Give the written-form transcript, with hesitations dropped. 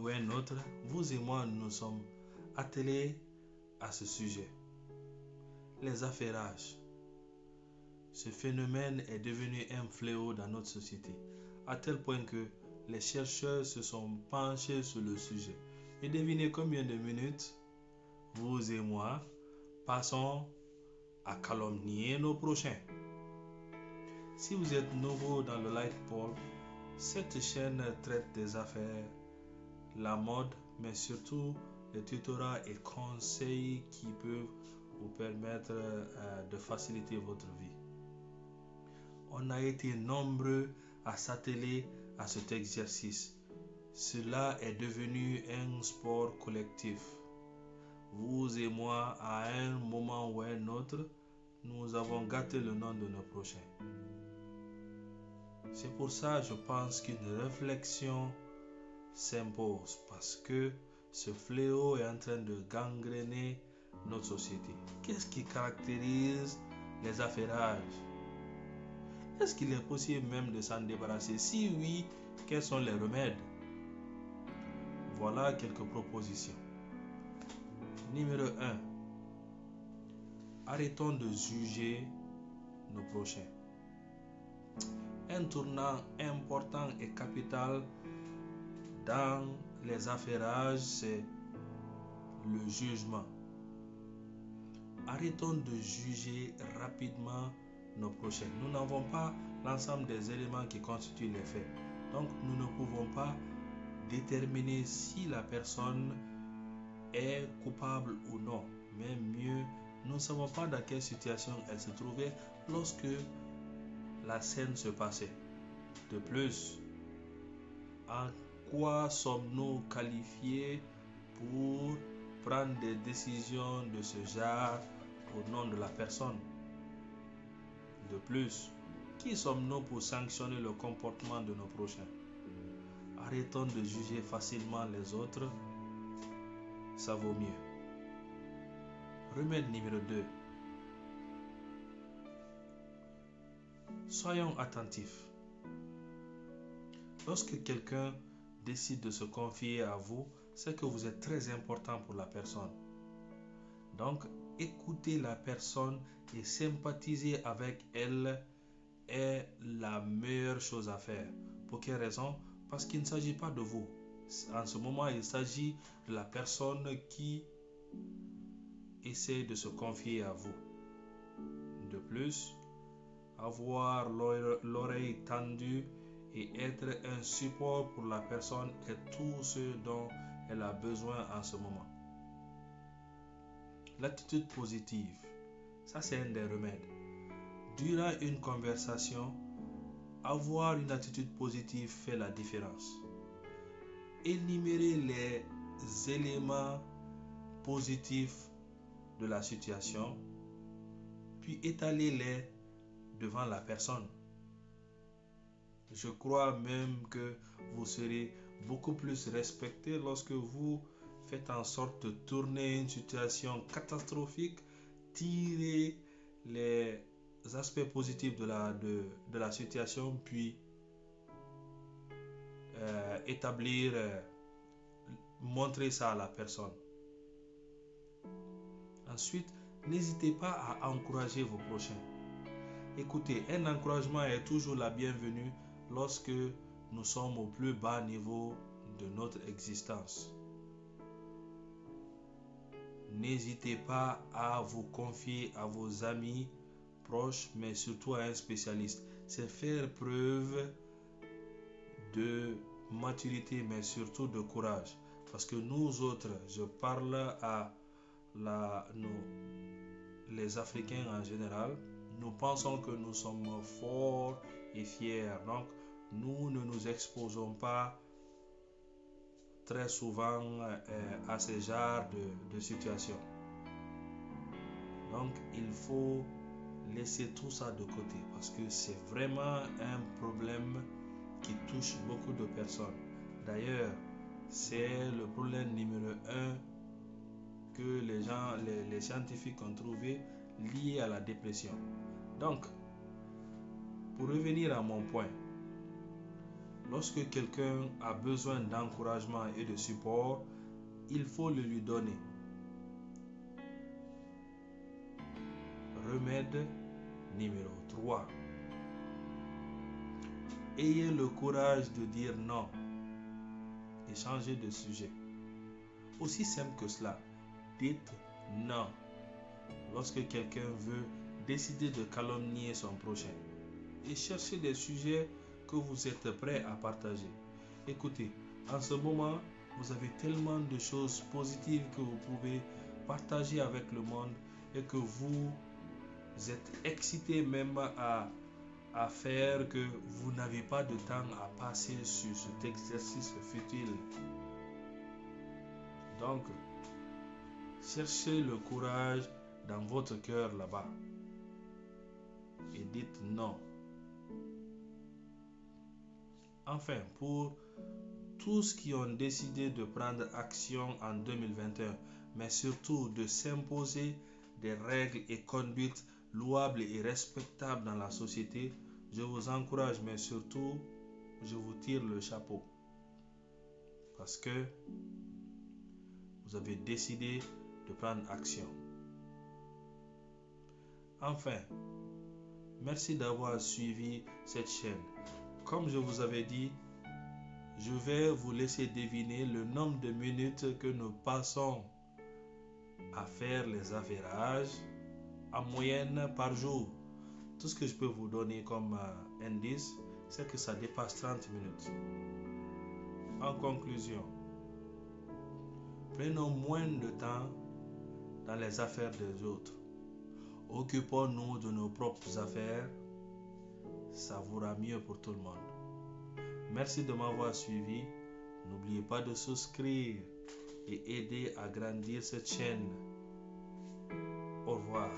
ou un autre, vous et moi, nous sommes attelés à ce sujet. Les affairages. Ce phénomène est devenu un fléau dans notre société, à tel point que les chercheurs se sont penchés sur le sujet. Et devinez combien de minutes vous et moi passons à calomnier nos prochains. Si vous êtes nouveau dans le Lightpole, cette chaîne traite des affaires, la mode, mais surtout les tutorats et conseils qui peuvent vous permettre de faciliter votre vie. On a été nombreux à s'atteler à cet exercice. Cela est devenu un sport collectif. Vous et moi, à un moment ou un autre, nous avons gâté le nom de nos prochains. C'est pour ça que je pense qu'une réflexion s'impose, parce que ce fléau est en train de gangréner notre société. Qu'est-ce qui caractérise les affairages? Est-ce qu'il est possible même de s'en débarrasser? Si oui, quels sont les remèdes? Voilà quelques propositions. Numéro 1. Arrêtons de juger nos prochains. Un tournant important et capital dans les affairages, c'est le jugement. Arrêtons de juger rapidement nos prochains. Nous n'avons pas l'ensemble des éléments qui constituent les faits. Donc, nous ne pouvons pas déterminer si la personne est coupable ou non. Mais mieux, nous ne savons pas dans quelle situation elle se trouvait lorsque la scène se passait. De plus, en quoi sommes-nous qualifiés pour prendre des décisions de ce genre au nom de la personne? De plus, qui sommes-nous pour sanctionner le comportement de nos prochains? Arrêtons de juger facilement les autres, ça vaut mieux. Remède numéro 2. Soyons attentifs. Lorsque quelqu'un décide de se confier à vous, c'est que vous êtes très important pour la personne. Donc, écouter la personne et sympathiser avec elle est la meilleure chose à faire. Pour quelle raison? Parce qu'il ne s'agit pas de vous. En ce moment, il s'agit de la personne qui essaie de se confier à vous. De plus, avoir l'oreille tendue et être un support pour la personne est tout ce dont elle a besoin en ce moment. L'attitude positive, ça c'est un des remèdes. Durant une conversation, avoir une attitude positive fait la différence. Énumérer les éléments positifs de la situation, puis étaler-les devant la personne. Je crois même que vous serez beaucoup plus respecté lorsque vous faites en sorte de tourner une situation catastrophique, tirer les aspects positifs de la situation, puis montrer ça à la personne. Ensuite, n'hésitez pas à encourager vos prochains. Écoutez, un encouragement est toujours la bienvenue lorsque nous sommes au plus bas niveau de notre existence. N'hésitez pas à vous confier à vos amis proches, mais surtout à un spécialiste. C'est faire preuve de maturité, mais surtout de courage. Parce que nous autres, je parle à les Africains en général, nous pensons que nous sommes forts et fiers. Donc, nous ne nous exposons pas très souvent à ce genre de situation. Donc, il faut laisser tout ça de côté parce que c'est vraiment un problème qui touche beaucoup de personnes. D'ailleurs, c'est le problème numéro 1 que les scientifiques ont trouvé lié à la dépression. Donc, pour revenir à mon point, Lorsque quelqu'un a besoin d'encouragement et de support, il faut le lui donner. Remède numéro 3. Ayez le courage de dire non et changer de sujet. Aussi simple que cela, dites non lorsque quelqu'un veut décider de calomnier son prochain et cherchez des sujets que vous êtes prêts à partager. Écoutez, en ce moment, vous avez tellement de choses positives que vous pouvez partager avec le monde et que vous êtes excité même à faire que vous n'avez pas de temps à passer sur cet exercice futile. Donc, cherchez le courage dans votre cœur là-bas et dites non. Enfin, pour tous qui ont décidé de prendre action en 2021, mais surtout de s'imposer des règles et conduites louables et respectables dans la société, je vous encourage, mais surtout, je vous tire le chapeau. Parce que vous avez décidé de prendre action. Enfin, merci d'avoir suivi cette chaîne. Comme je vous avais dit, je vais vous laisser deviner le nombre de minutes que nous passons à faire les affairages en moyenne par jour. Tout ce que je peux vous donner comme indice, c'est que ça dépasse 30 minutes. En conclusion, prenons moins de temps dans les affaires des autres. Occupons-nous de nos propres affaires. Ça vaudra mieux pour tout le monde. Merci de m'avoir suivi. N'oubliez pas de souscrire et aider à grandir cette chaîne. Au revoir.